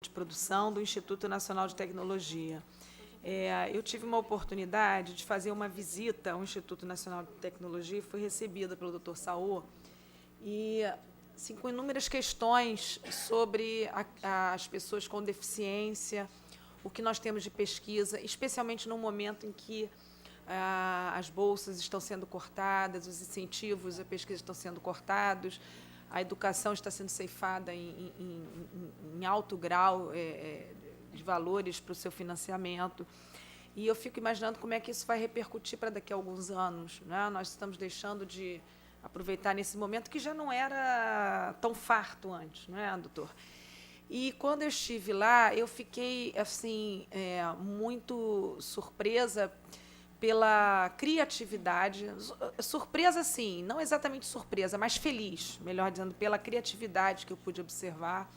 de produção do Instituto Nacional de Tecnologia. Eu tive uma oportunidade de fazer uma visita ao Instituto Nacional de Tecnologia e fui recebida pelo Dr. Saô, e assim, com inúmeras questões sobre as pessoas com deficiência, o que nós temos de pesquisa, especialmente no momento em que as bolsas estão sendo cortadas, os incentivos à pesquisa estão sendo cortados, a educação está sendo ceifada em alto grau de valores para o seu financiamento. E eu fico imaginando como é que isso vai repercutir para daqui a alguns anos, né? Nós estamos deixando de aproveitar nesse momento que já não era tão farto antes, não é, doutor? E quando eu estive lá, eu fiquei assim muito surpresa pela criatividade, surpresa sim, não exatamente surpresa, mas feliz, melhor dizendo, pela criatividade que eu pude observar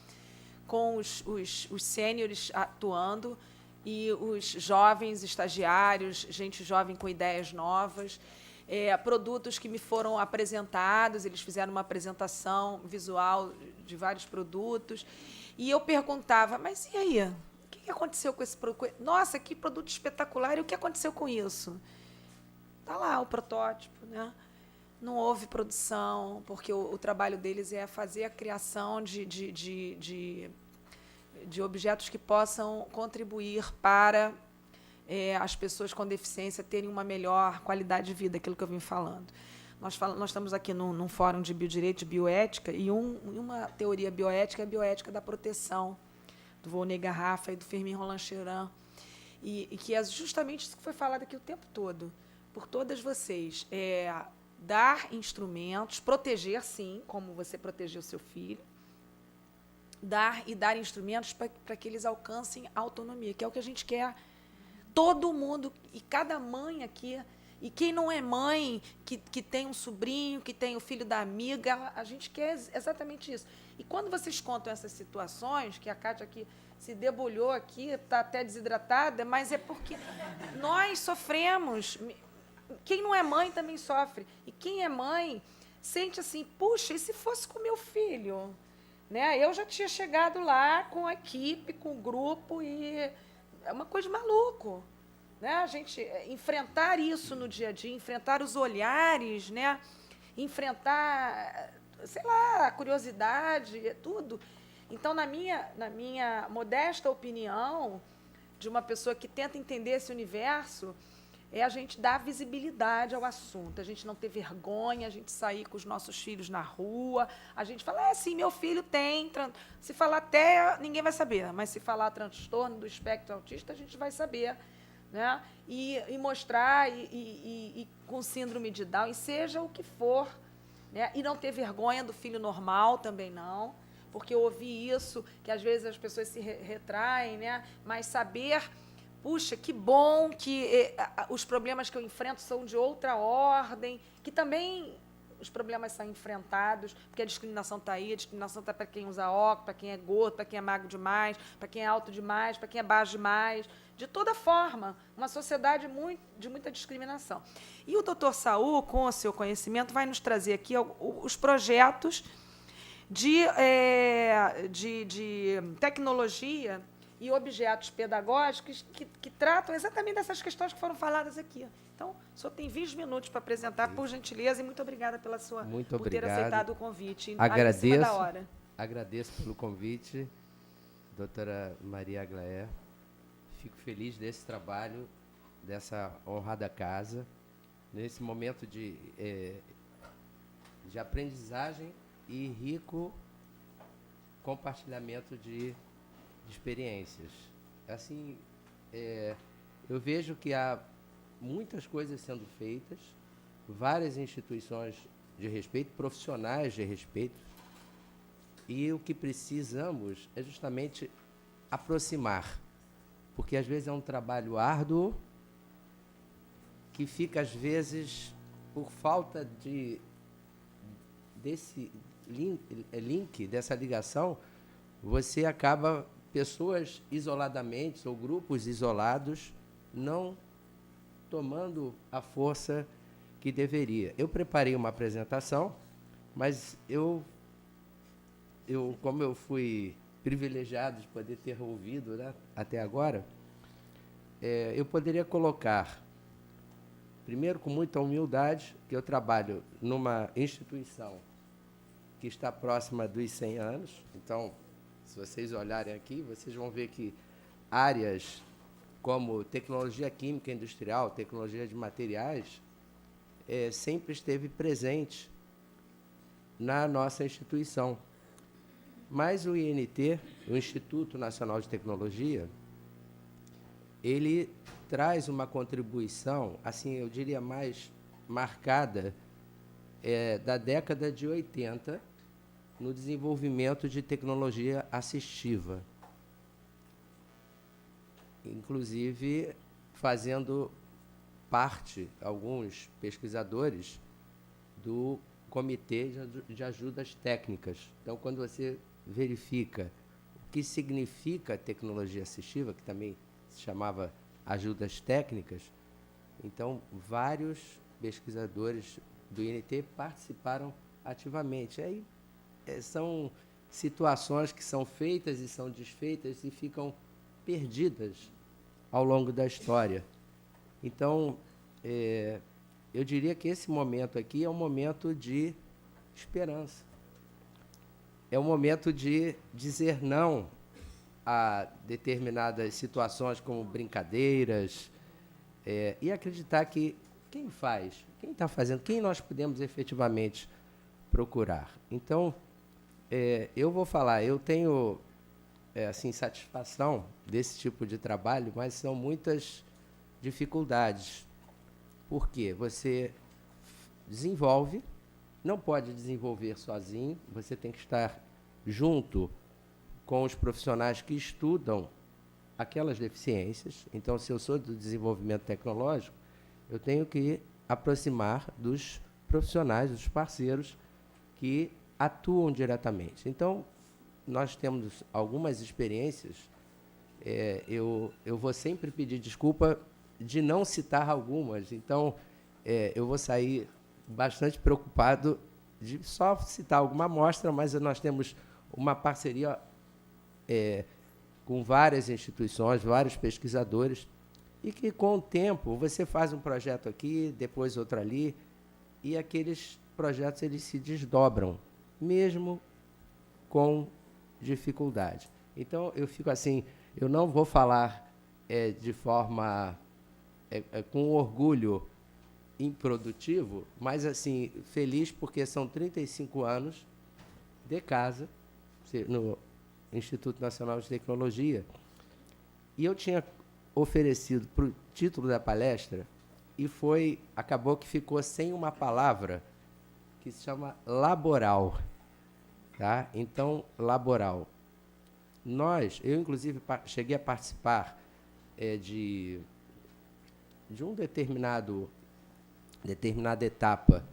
com os sêniores atuando e os jovens estagiários, gente jovem com ideias novas, produtos que me foram apresentados, eles fizeram uma apresentação visual de vários produtos, e eu perguntava, mas e aí? O que aconteceu com esse produto? Nossa, que produto espetacular! E o que aconteceu com isso? Está lá o protótipo, né? Não houve produção, porque o trabalho deles é fazer a criação de objetos que possam contribuir para as pessoas com deficiência terem uma melhor qualidade de vida, aquilo que eu vim falando. Nós estamos aqui num fórum de biodireito, de bioética, e uma teoria bioética é a bioética da proteção, do Volney Garrafa e do Firmin Roland Cheiran, e que é justamente isso que foi falado aqui o tempo todo, por todas vocês. Dar instrumentos, proteger, sim, como você protegeu seu filho, dar instrumentos para que eles alcancem a autonomia, que é o que a gente quer. Todo mundo, e cada mãe aqui, e quem não é mãe, que tem um sobrinho, que tem o filho da amiga, a gente quer exatamente isso. E quando vocês contam essas situações, que a Kátia aqui se debulhou aqui, está até desidratada, mas é porque nós sofremos. Quem não é mãe também sofre. E quem é mãe sente assim, puxa, e se fosse com meu filho? Né? Eu já tinha chegado lá com a equipe, com o grupo, e é uma coisa de maluco. Né? A gente enfrentar isso no dia a dia, enfrentar os olhares, né? Enfrentar, sei lá, a curiosidade, tudo. Então, na minha modesta opinião, de uma pessoa que tenta entender esse universo, é a gente dar visibilidade ao assunto, a gente não ter vergonha, a gente sair com os nossos filhos na rua, a gente falar, sim, meu filho tem, se falar até, ninguém vai saber, mas se falar transtorno do espectro autista, a gente vai saber, né? E mostrar, e com síndrome de Down, e seja o que for, né? E não ter vergonha do filho normal também não, porque eu ouvi isso, que às vezes as pessoas se retraem, né? Mas saber, puxa, que bom que os problemas que eu enfrento são de outra ordem, que também os problemas são enfrentados, porque a discriminação está aí, a discriminação está para quem usa óculos, para quem é gordo, para quem é magro demais, para quem é alto demais, para quem é baixo demais, de toda forma, uma sociedade de muita discriminação. E o doutor Saô, com o seu conhecimento, vai nos trazer aqui os projetos de tecnologia e objetos pedagógicos que tratam exatamente dessas questões que foram faladas aqui. Então, o senhor tem 20 minutos para apresentar, por gentileza, e muito obrigada por ter aceitado o convite. Agradeço, em cima da hora. Agradeço pelo convite, doutora Maria Aglaé. Fico feliz desse trabalho, dessa honrada casa, nesse momento de aprendizagem e rico compartilhamento de experiências. Assim, eu vejo que há muitas coisas sendo feitas, várias instituições de respeito, profissionais de respeito, e o que precisamos é justamente aproximar, porque às vezes é um trabalho árduo que fica, às vezes, por falta desse link, dessa ligação, você acaba, pessoas isoladamente ou grupos isolados, não tomando a força que deveria. Eu preparei uma apresentação, mas como eu fui privilegiado de poder ter ouvido, né, até agora, eu poderia colocar, primeiro, com muita humildade, que eu trabalho numa instituição que está próxima dos 100 anos. Então, se vocês olharem aqui, vocês vão ver que áreas como tecnologia química industrial, tecnologia de materiais, sempre esteve presente na nossa instituição. Mas o INT, o Instituto Nacional de Tecnologia, ele traz uma contribuição, assim, eu diria mais marcada, da década de 80, no desenvolvimento de tecnologia assistiva. Inclusive, fazendo parte, alguns pesquisadores, do Comitê de Ajudas Técnicas. Então, quando você verifica o que significa tecnologia assistiva, que também se chamava ajudas técnicas, então, vários pesquisadores do INT participaram ativamente. Aí, são situações que são feitas e são desfeitas e ficam perdidas ao longo da história. Então, eu diria que esse momento aqui é um momento de esperança. É um momento de dizer não a determinadas situações como brincadeiras, e acreditar que quem faz, quem está fazendo, quem nós podemos efetivamente procurar. Então, eu vou falar, eu tenho assim, satisfação desse tipo de trabalho, mas são muitas dificuldades. Por quê? Você desenvolve, não pode desenvolver sozinho, você tem que estar junto com os profissionais que estudam aquelas deficiências. Então, se eu sou do desenvolvimento tecnológico, eu tenho que aproximar dos profissionais, dos parceiros que atuam diretamente. Então, nós temos algumas experiências, eu vou sempre pedir desculpa de não citar algumas, então eu vou sair bastante preocupado de só citar alguma amostra, mas nós temos uma parceria com várias instituições, vários pesquisadores, e que, com o tempo, você faz um projeto aqui, depois outro ali, e aqueles projetos eles se desdobram, mesmo com dificuldade. Então, eu fico assim, eu não vou falar de forma com orgulho improdutivo, mas assim, feliz porque são 35 anos de casa no Instituto Nacional de Tecnologia. E eu tinha oferecido para o título da palestra e acabou que ficou sem uma palavra que se chama laboral. Tá? Então, laboral. Eu, inclusive, cheguei a participar de uma determinada etapa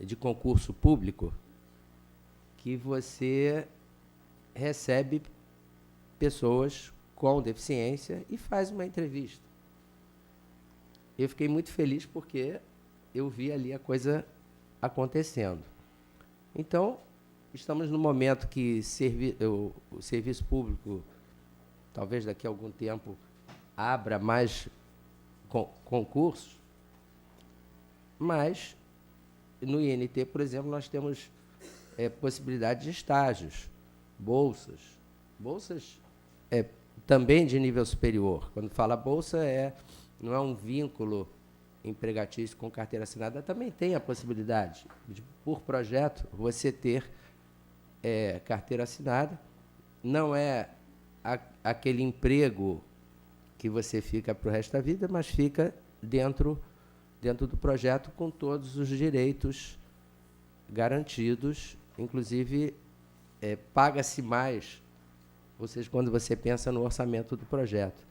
de concurso público que você recebe pessoas com deficiência e faz uma entrevista. Eu fiquei muito feliz porque eu vi ali a coisa acontecendo. Então, estamos no momento que o serviço público, talvez daqui a algum tempo, abra mais concursos, mas no INT, por exemplo, nós temos possibilidade de estágios, bolsas também de nível superior. Quando fala bolsa, não é um vínculo empregatício com carteira assinada, também tem a possibilidade de, por projeto, você ter carteira assinada. Não é aquele emprego que você fica para o resto da vida, mas fica dentro do projeto com todos os direitos garantidos, inclusive paga-se mais, ou seja, quando você pensa no orçamento do projeto.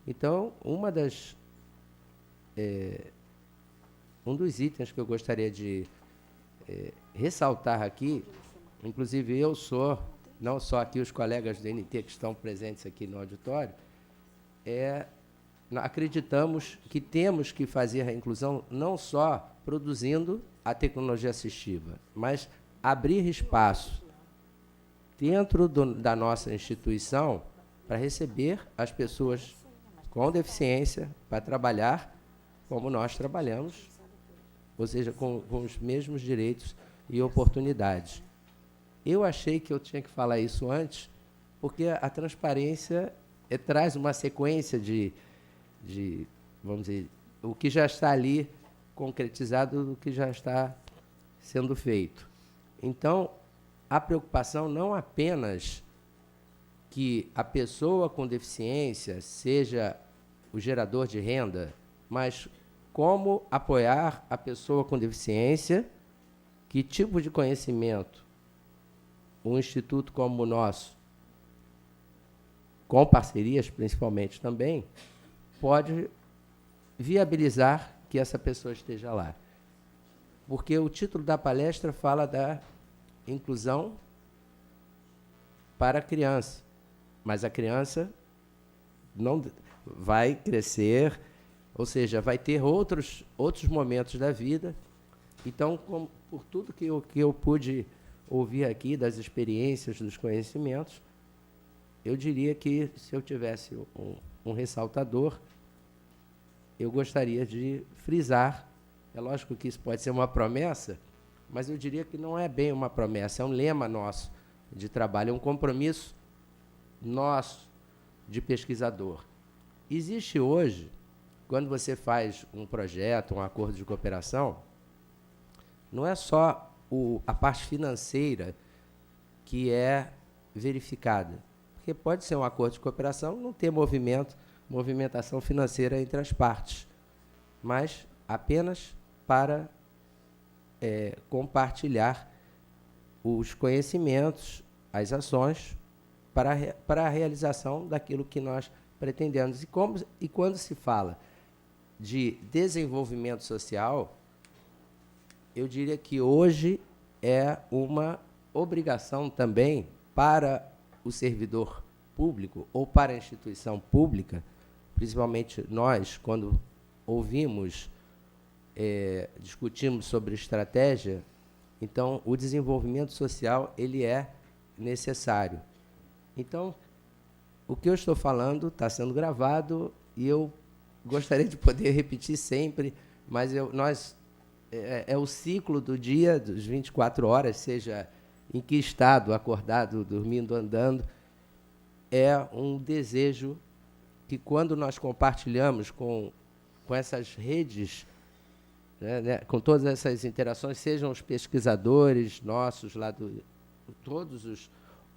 Então, um dos itens que eu gostaria de ressaltar aqui, inclusive não só aqui os colegas do INT que estão presentes aqui no auditório, acreditamos que temos que fazer a inclusão não só produzindo a tecnologia assistiva, mas abrir espaço dentro da nossa instituição para receber as pessoas com deficiência para trabalhar como nós trabalhamos, ou seja, com os mesmos direitos e oportunidades. Eu achei que eu tinha que falar isso antes, porque a transparência traz uma sequência de, vamos dizer, o que já está ali concretizado, do que já está sendo feito. Então, a preocupação não apenas que a pessoa com deficiência seja o gerador de renda, mas como apoiar a pessoa com deficiência, que tipo de conhecimento um instituto como o nosso, com parcerias principalmente também, pode viabilizar que essa pessoa esteja lá. Porque o título da palestra fala da inclusão para a criança, mas a criança não vai crescer, ou seja, vai ter outros momentos da vida. Então, por tudo que eu pude ouvir aqui, das experiências, dos conhecimentos, eu diria que, se eu tivesse um ressaltador, eu gostaria de frisar. É lógico que isso pode ser uma promessa, mas eu diria que não é bem uma promessa, é um lema nosso de trabalho, é um compromisso nosso de pesquisador. Existe hoje, quando você faz um projeto, um acordo de cooperação, não é só a parte financeira que é verificada, porque pode ser um acordo de cooperação, não ter movimentação financeira entre as partes, mas apenas para compartilhar os conhecimentos, as ações, para a realização daquilo que nós pretendemos. E quando se fala de desenvolvimento social, eu diria que hoje é uma obrigação também para o servidor público ou para a instituição pública, principalmente nós, quando ouvimos, discutimos sobre estratégia, então o desenvolvimento social ele é necessário. Então, o que eu estou falando está sendo gravado e eu gostaria de poder repetir sempre, mas é o ciclo do dia, dos 24 horas, seja em que estado, acordado, dormindo, andando, é um desejo que, quando nós compartilhamos com essas redes, né, com todas essas interações, sejam os pesquisadores nossos, todos os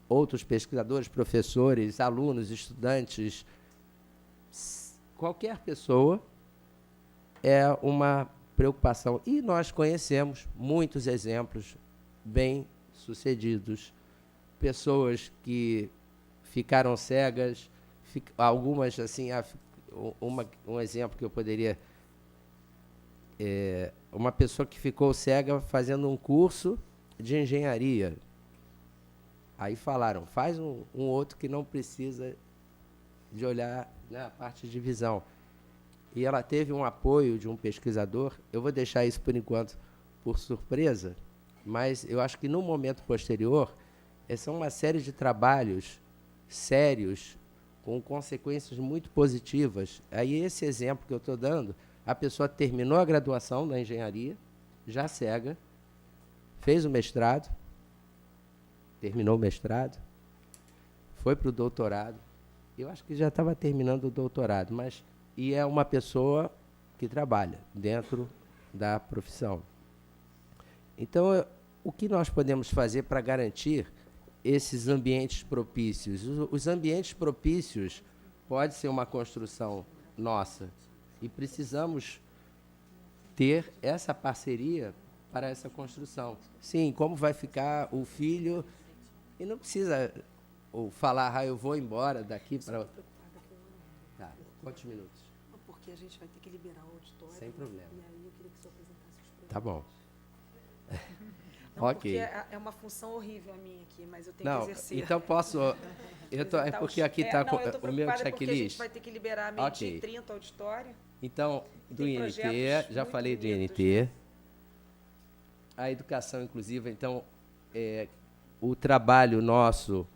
outros pesquisadores, professores, alunos, estudantes, qualquer pessoa, é uma preocupação. E nós conhecemos muitos exemplos bem-sucedidos, pessoas que ficaram cegas, algumas, assim, um exemplo que eu poderia... uma pessoa que ficou cega fazendo um curso de engenharia. Aí falaram, faz um outro que não precisa de olhar na parte de visão. E ela teve um apoio de um pesquisador. Eu vou deixar isso, por enquanto, por surpresa, mas eu acho que, no momento posterior, são uma série de trabalhos sérios, com consequências muito positivas. Aí, esse exemplo que eu estou dando, a pessoa terminou a graduação da engenharia, já cega, fez o mestrado, terminou o mestrado, foi para o doutorado. Eu acho que já estava terminando o doutorado, e é uma pessoa que trabalha dentro da profissão. Então, o que nós podemos fazer para garantir esses ambientes propícios? Os ambientes propícios pode ser uma construção nossa, e precisamos ter essa parceria para essa construção. Sim, como vai ficar o filho, e não precisa falar, eu vou embora daqui para... Tá, quantos minutos? Porque a gente vai ter que liberar o auditório. Sem problema. E aí eu queria que o senhor apresentasse os projetos. Tá bom. Não, Ok. Porque é uma função horrível a minha aqui, mas eu tenho Não, que exercer. então posso... é porque aqui está o meu checklist. Porque a gente vai ter que liberar a meio-dia e 30 o auditório. Então, do Tem INT, projetos já muito falei do bonitos, INT. A educação inclusiva, então, o trabalho nosso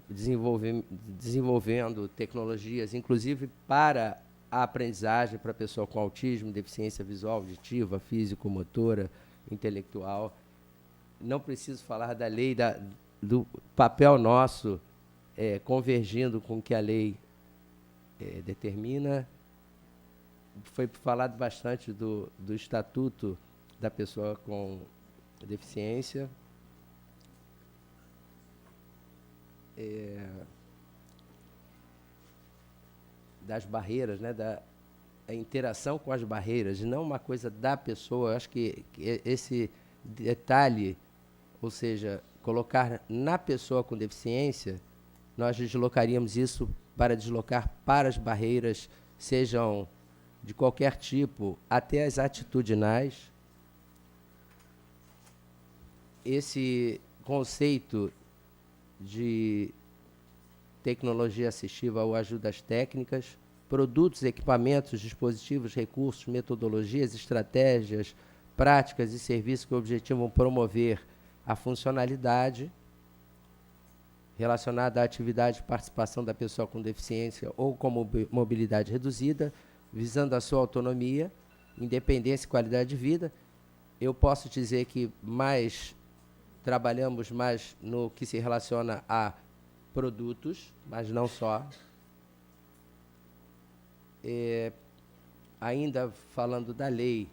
desenvolvendo tecnologias, inclusive para a aprendizagem para a pessoa com autismo, deficiência visual, auditiva, físico-motora, intelectual. Não preciso falar da lei, do papel nosso convergindo com o que a lei determina. Foi falado bastante do Estatuto da Pessoa com Deficiência. Das barreiras, né, da interação com as barreiras, não uma coisa da pessoa. Eu acho que esse detalhe, ou seja, colocar na pessoa com deficiência, nós deslocaríamos isso para deslocar para as barreiras, sejam de qualquer tipo, até as atitudinais. Esse conceito de tecnologia assistiva ou ajudas técnicas, produtos, equipamentos, dispositivos, recursos, metodologias, estratégias, práticas e serviços que objetivam promover a funcionalidade relacionada à atividade de participação da pessoa com deficiência ou com mobilidade reduzida, visando a sua autonomia, independência e qualidade de vida. Eu posso dizer que trabalhamos mais no que se relaciona a produtos, mas não só. Ainda falando da lei,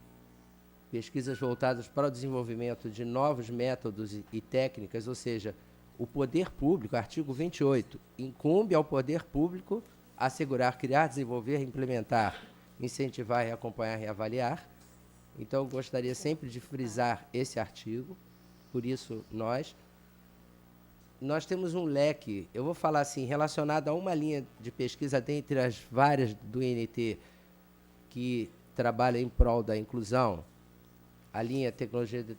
pesquisas voltadas para o desenvolvimento de novos métodos e técnicas, ou seja, o poder público, artigo 28, incumbe ao poder público assegurar, criar, desenvolver, implementar, incentivar, acompanhar e avaliar. Então, eu gostaria sempre de frisar esse artigo. Por isso, nós temos um leque, eu vou falar assim, relacionado a uma linha de pesquisa dentre as várias do INT que trabalha em prol da inclusão, a linha tecnologia de...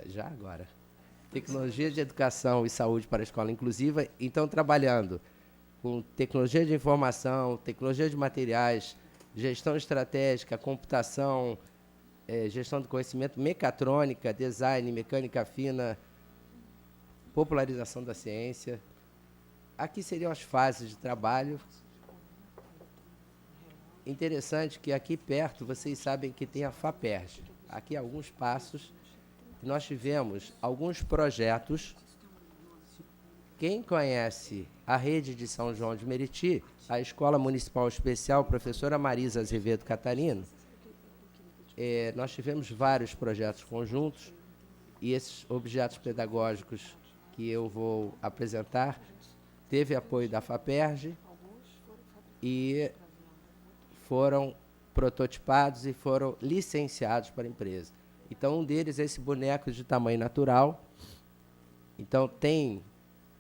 já agora. Tecnologia de educação e saúde para a escola inclusiva. Então, trabalhando com tecnologia de informação, tecnologia de materiais, gestão estratégica, computação, gestão do conhecimento, mecatrônica, design, mecânica fina, popularização da ciência. Aqui seriam as fases de trabalho. Interessante que aqui perto, vocês sabem que tem a FAPERJ. Aqui, alguns passos, nós tivemos alguns projetos. Quem conhece a rede de São João de Meriti, a Escola Municipal Especial Professora Marisa Azevedo Catarino, nós tivemos vários projetos conjuntos, e esses objetos pedagógicos que eu vou apresentar teve apoio da FAPERJ e foram prototipados e foram licenciados para a empresa. Então, um deles é esse boneco de tamanho natural. Então, tem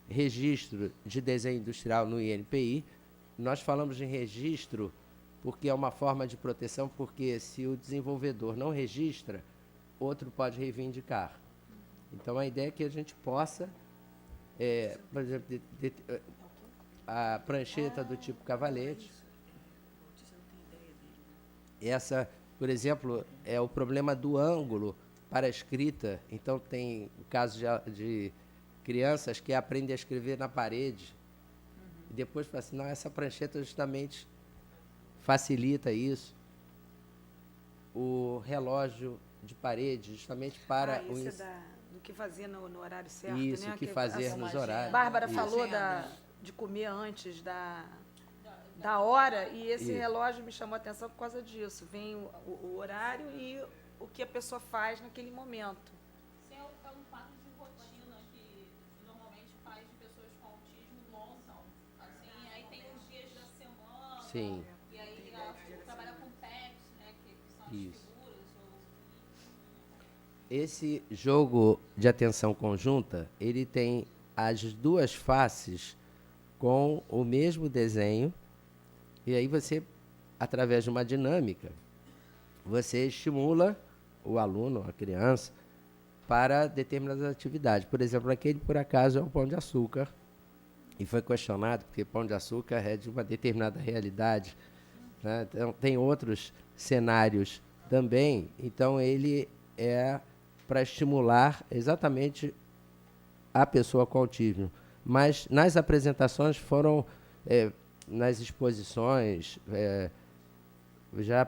registro de desenho industrial no INPI. Nós falamos de registro porque é uma forma de proteção, porque se o desenvolvedor não registra, outro pode reivindicar. Então, a ideia é que a gente possa, por exemplo, a prancheta do tipo cavalete. Essa, por exemplo, é o problema do ângulo para a escrita. Então, tem o caso de crianças que aprendem a escrever na parede. E depois falam assim, não, essa prancheta justamente facilita isso. O relógio de parede, justamente para o... Isso do que fazia no horário certo, isso, né? o que fazer nos horários. Bárbara isso. falou de comer antes da hora, e esse relógio me chamou a atenção por causa disso. Vem o horário e o que a pessoa faz naquele momento. Sim, é um quadro de rotina que normalmente pais de pessoas com autismo montam. Assim, aí tem os dias da semana. Sim. E aí ela trabalha com pets, né, que são as figuras. Esse jogo de atenção conjunta, ele tem as duas faces com o mesmo desenho. E aí você, através de uma dinâmica, você estimula o aluno, a criança, para determinadas atividades. Por exemplo, aquele, por acaso, é o Pão de Açúcar. E foi questionado, porque Pão de Açúcar é de uma determinada realidade, né? Então, tem outros cenários também. Então, ele é para estimular exatamente a pessoa com autismo. Mas nas apresentações foram, nas exposições,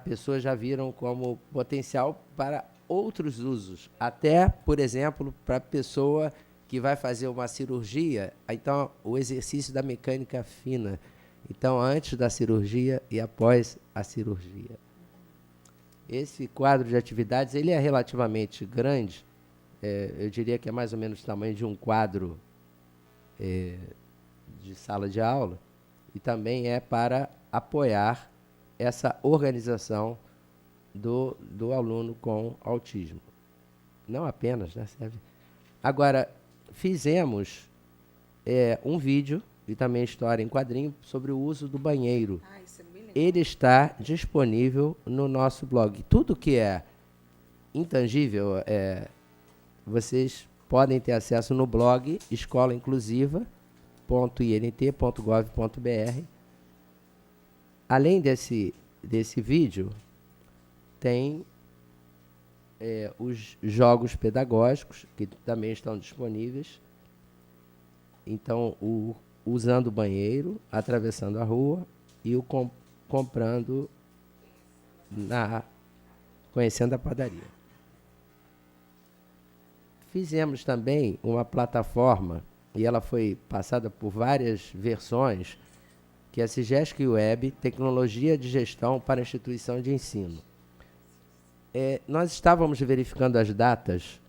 pessoas já viram como potencial para outros usos. Até, por exemplo, para a pessoa que vai fazer uma cirurgia, então o exercício da mecânica fina. Então, antes da cirurgia e após a cirurgia. Esse quadro de atividades ele é relativamente grande, eu diria que é mais ou menos o tamanho de um quadro de sala de aula, e também é para apoiar essa organização do aluno com autismo. Não apenas, né? Serve. Agora, fizemos um vídeo, e também história em quadrinho, sobre o uso do banheiro. Isso é bem legal. Ele está disponível no nosso blog. Tudo que é intangível, vocês podem ter acesso no blog escolainclusiva.int.gov.br. Além desse vídeo, tem os jogos pedagógicos, que também estão disponíveis. Então, usando o banheiro, atravessando a rua e o comprando, conhecendo a padaria. Fizemos também uma plataforma, e ela foi passada por várias versões, que é a Cigesc Web, Tecnologia de Gestão para Instituição de Ensino. Nós estávamos verificando as datas,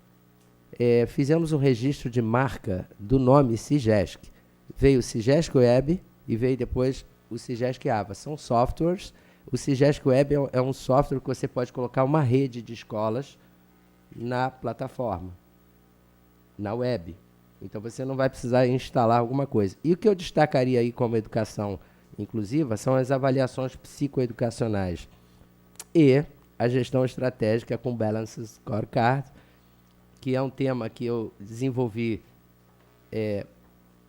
fizemos um registro de marca do nome Cigesc. Veio o Cigesc Web e veio depois o Cigesc Ava. São softwares. O Cigesc Web é um software que você pode colocar uma rede de escolas na plataforma, na web. Então, você não vai precisar instalar alguma coisa. E o que eu destacaria aí como educação inclusiva são as avaliações psicoeducacionais e a gestão estratégica com Balanced Scorecard, que é um tema que eu desenvolvi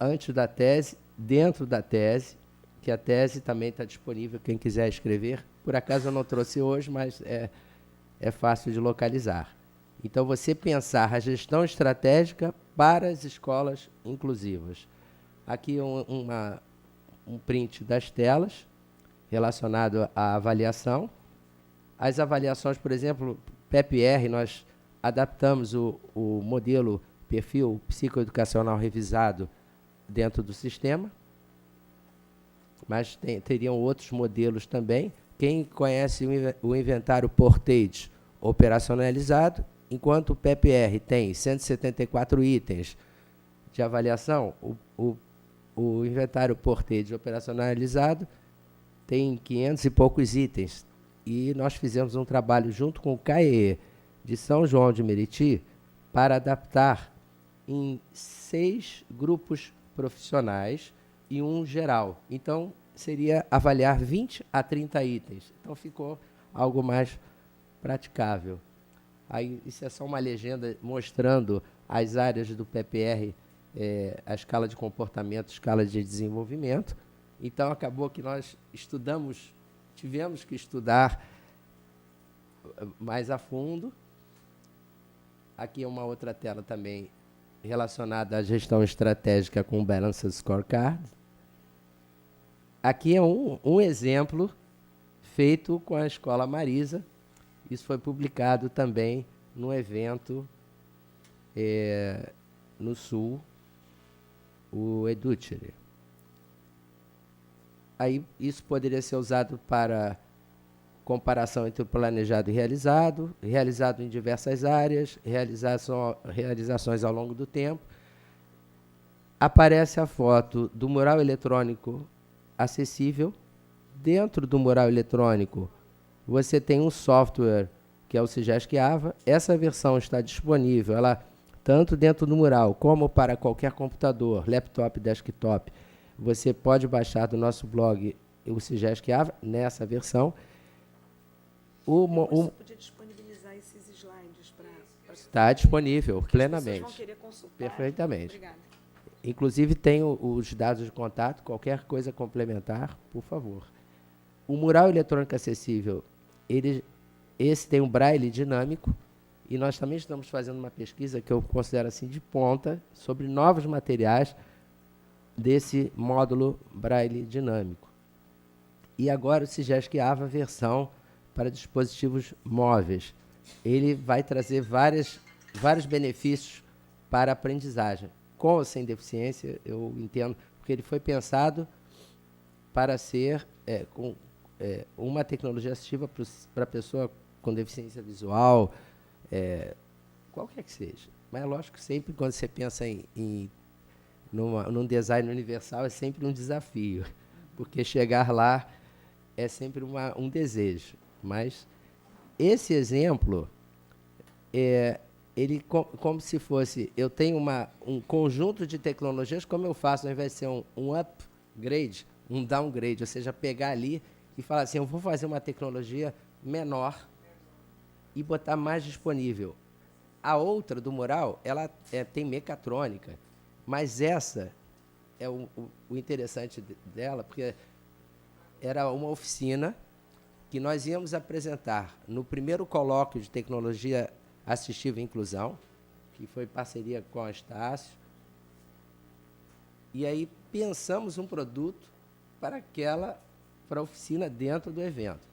antes da tese, dentro da tese, que a tese também está disponível, quem quiser escrever. Por acaso eu não trouxe hoje, mas é fácil de localizar. Então, você pensar a gestão estratégica para as escolas inclusivas. Aqui um print das telas relacionado à avaliação. As avaliações, por exemplo, PEP-R, nós adaptamos o modelo perfil psicoeducacional revisado dentro do sistema, mas teriam outros modelos também. Quem conhece o inventário Portage operacionalizado, enquanto o PEP-R tem 174 itens de avaliação, o inventário Portage operacionalizado tem 500 e poucos itens. E nós fizemos um trabalho junto com o CAEE de São João de Meriti para adaptar em 6 grupos profissionais e um geral. Então, seria avaliar 20 a 30 itens. Então, ficou algo mais praticável. Aí, isso é só uma legenda mostrando as áreas do PEP-R, a escala de comportamento, escala de desenvolvimento. Então, acabou que nós tivemos que estudar mais a fundo. Aqui é uma outra tela também relacionada à gestão estratégica com o Balanced Scorecard. Aqui é um exemplo feito com a Escola Marisa. Isso foi publicado também num evento no Sul, o Educere. Aí, isso poderia ser usado para comparação entre o planejado e realizado em diversas áreas, realizações ao longo do tempo. Aparece a foto do mural eletrônico acessível. Dentro do mural eletrônico, você tem um software que é o Cigesc Ava. Essa versão está disponível, ela tanto dentro do mural como para qualquer computador, laptop, desktop. Você pode baixar do nosso blog o Cigesc Ava nessa versão. Você podia disponibilizar esses slides para... Está disponível plenamente. Vocês vão querer consultar. Perfeitamente. Obrigada. Inclusive, tem os dados de contato, qualquer coisa complementar, por favor. O mural eletrônico acessível, esse tem um braille dinâmico, E nós também estamos fazendo uma pesquisa que eu considero assim de ponta sobre novos materiais desse módulo Braille dinâmico. E agora o SIGESC AVA versão para dispositivos móveis. Ele vai trazer vários benefícios para a aprendizagem. Com ou sem deficiência, eu entendo, porque ele foi pensado para ser uma tecnologia assistiva para a pessoa com deficiência visual, qualquer que seja. Mas é lógico que sempre quando você pensa num design universal é sempre um desafio, porque chegar lá é sempre um desejo. Mas esse exemplo ele como se fosse, eu tenho um conjunto de tecnologias, como eu faço, ao invés de ser um upgrade, um downgrade, ou seja, pegar ali e falar assim, eu vou fazer uma tecnologia menor e botar mais disponível. A outra, do mural, ela tem mecatrônica, mas essa é o interessante dela, porque era uma oficina que nós íamos apresentar no primeiro colóquio de tecnologia assistiva e inclusão, que foi parceria com a Estácio, e aí pensamos um produto para a oficina dentro do evento.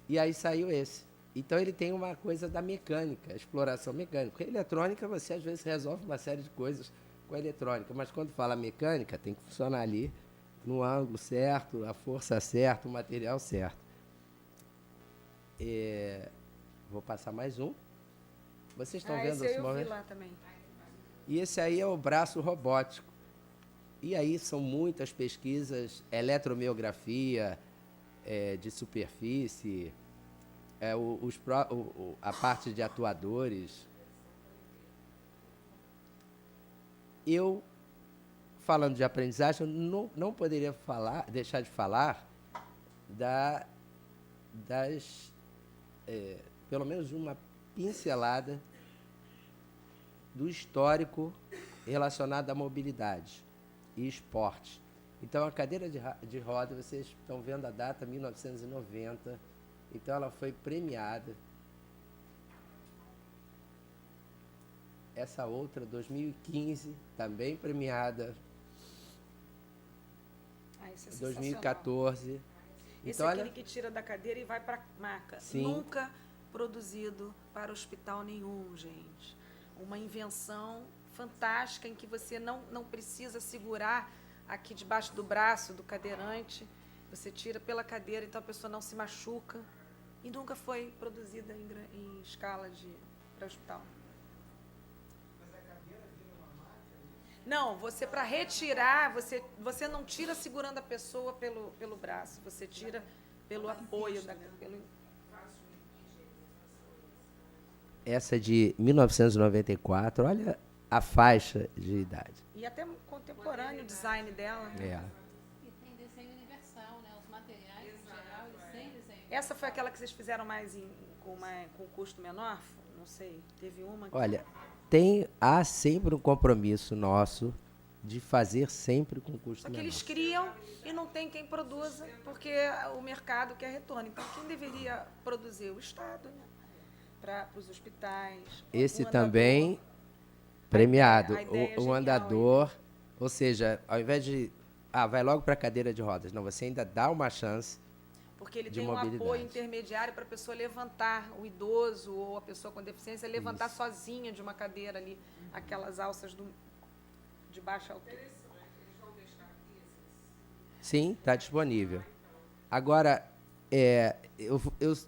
E aí saiu esse. Então ele tem uma coisa da mecânica, exploração mecânica. Porque a eletrônica, você às vezes resolve uma série de coisas com a eletrônica, mas quando fala mecânica, tem que funcionar ali no ângulo certo, a força certa, o material certo. Vou passar mais um. Vocês estão vendo esse esse eu vi lá também. E esse aí é o braço robótico. E aí são muitas pesquisas, eletromiografia de superfície, a parte de atuadores. Eu, falando de aprendizagem, eu não poderia deixar de falar pelo menos uma pincelada do histórico relacionado à mobilidade e esporte. Então, a cadeira de roda, vocês estão vendo a data, 1990, então ela foi premiada. Essa outra, 2015, também premiada. Esse é 2014. Esse Então, é aquele que tira da cadeira e vai para a maca. Sim. Nunca produzido para hospital nenhum, gente. Uma invenção fantástica em que você não precisa segurar aqui debaixo do braço do cadeirante. Você tira pela cadeira, então a pessoa não se machuca. E nunca foi produzida em escala para hospital. Mas a cadeira vira uma máquina? Não, você para retirar, você não tira segurando a pessoa pelo braço, você tira pelo apoio Essa é de 1994, olha a faixa de idade. E até contemporâneo o design dela. É. E tem desenho universal, né? Os materiais, em geral, eles têm desenho. Essa foi aquela que vocês fizeram mais com custo menor? Não sei, teve uma que... Olha, há sempre um compromisso nosso de fazer sempre com custo Só que menor. eles criam e não tem quem produza, porque o mercado quer retorno. Então, quem deveria produzir? O Estado, né? Para os hospitais. Esse o andador. também premiado. A ideia é O genial, andador, ou seja, ao invés de... vai logo para a cadeira de rodas. Não, você ainda dá uma chance Porque ele de tem um mobilidade. apoio intermediário para a pessoa levantar, o idoso ou a pessoa com deficiência, levantar Isso. sozinha de uma cadeira ali, aquelas alças de baixa altura. Sim, está disponível. Agora, eu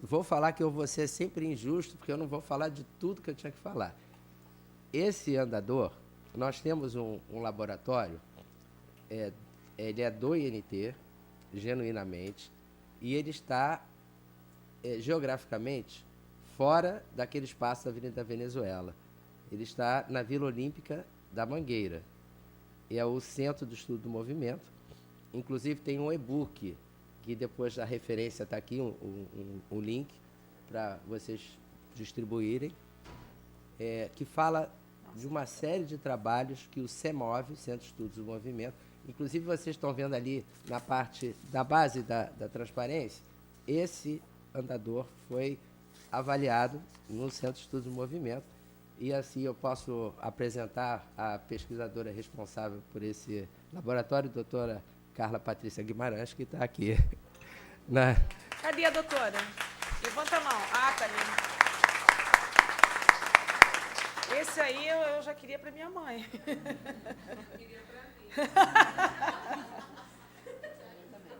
vou falar que eu vou ser sempre injusto, porque eu não vou falar de tudo que eu tinha que falar. Esse andador, nós temos um laboratório, ele é do INT, genuinamente, e ele está geograficamente fora daquele espaço da Avenida Venezuela. Ele está na Vila Olímpica da Mangueira. É o Centro do Estudo do Movimento. Inclusive, tem um e-book, que depois da referência está aqui, um link para vocês distribuírem, que fala de uma série de trabalhos que o CEMOV, Centro de Estudos do Movimento, inclusive vocês estão vendo ali na parte da base da transparência, esse andador foi avaliado no Centro de Estudos do Movimento. E assim eu posso apresentar a pesquisadora responsável por esse laboratório, a doutora Carla Patrícia Guimarães, que está aqui. Cadê a doutora? Levanta a mão. Ah, tá ali. Esse aí eu já queria para minha mãe.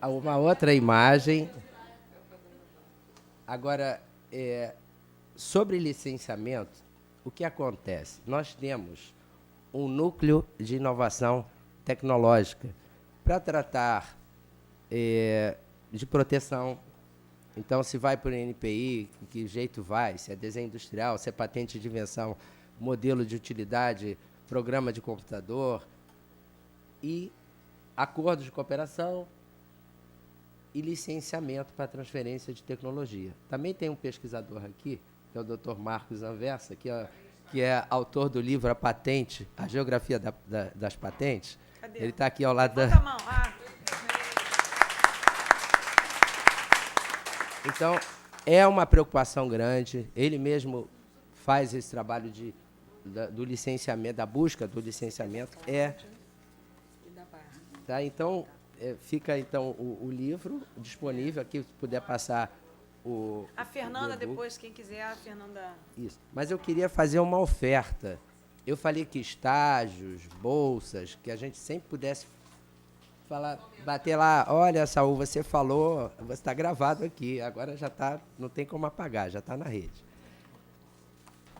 Uma outra imagem. Agora, sobre licenciamento, o que acontece? Nós temos um núcleo de inovação tecnológica para tratar de proteção. Então, se vai para o NPI, que jeito vai? Se é desenho industrial, se é patente de invenção, modelo de utilidade, programa de computador e acordos de cooperação e licenciamento para transferência de tecnologia. Também tem um pesquisador aqui, que é o Dr. Marcos Anversa, que é autor do livro A Patente, a Geografia das Patentes. Cadê? Ele está aqui ao lado Levanta a mão. Então, é uma preocupação grande. Ele mesmo faz esse trabalho do licenciamento, da busca do licenciamento. Tá? Então, fica então o livro disponível aqui, se puder passar A Fernanda, o depois, quem quiser, a Fernanda. Isso. Mas eu queria fazer uma oferta. Eu falei que estágios, bolsas, que a gente sempre pudesse falar, bater lá, olha, Saul, você falou, você está gravado aqui, agora já está, não tem como apagar, já está na rede.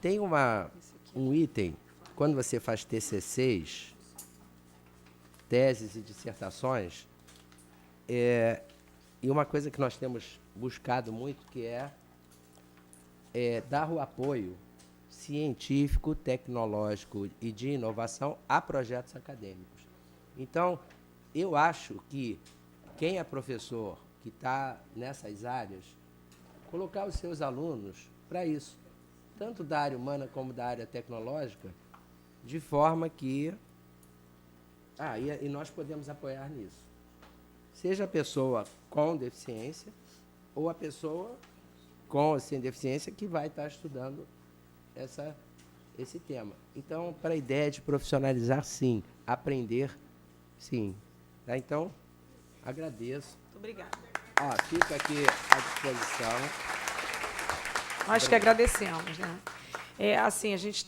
Tem um item, quando você faz TCCs, teses e dissertações, e uma coisa que nós temos buscado muito, que é dar o apoio científico, tecnológico e de inovação a projetos acadêmicos. Então, eu acho que quem é professor que está nessas áreas, colocar os seus alunos para isso, tanto da área humana como da área tecnológica, de forma que... e nós podemos apoiar nisso. Seja a pessoa com deficiência ou a pessoa com ou sem deficiência que vai estar estudando esse tema. Então, para a ideia de profissionalizar, sim. Aprender, sim. Tá? Então, agradeço. Muito obrigada. Fica aqui à disposição. Nós que agradecemos, né? Assim, a gente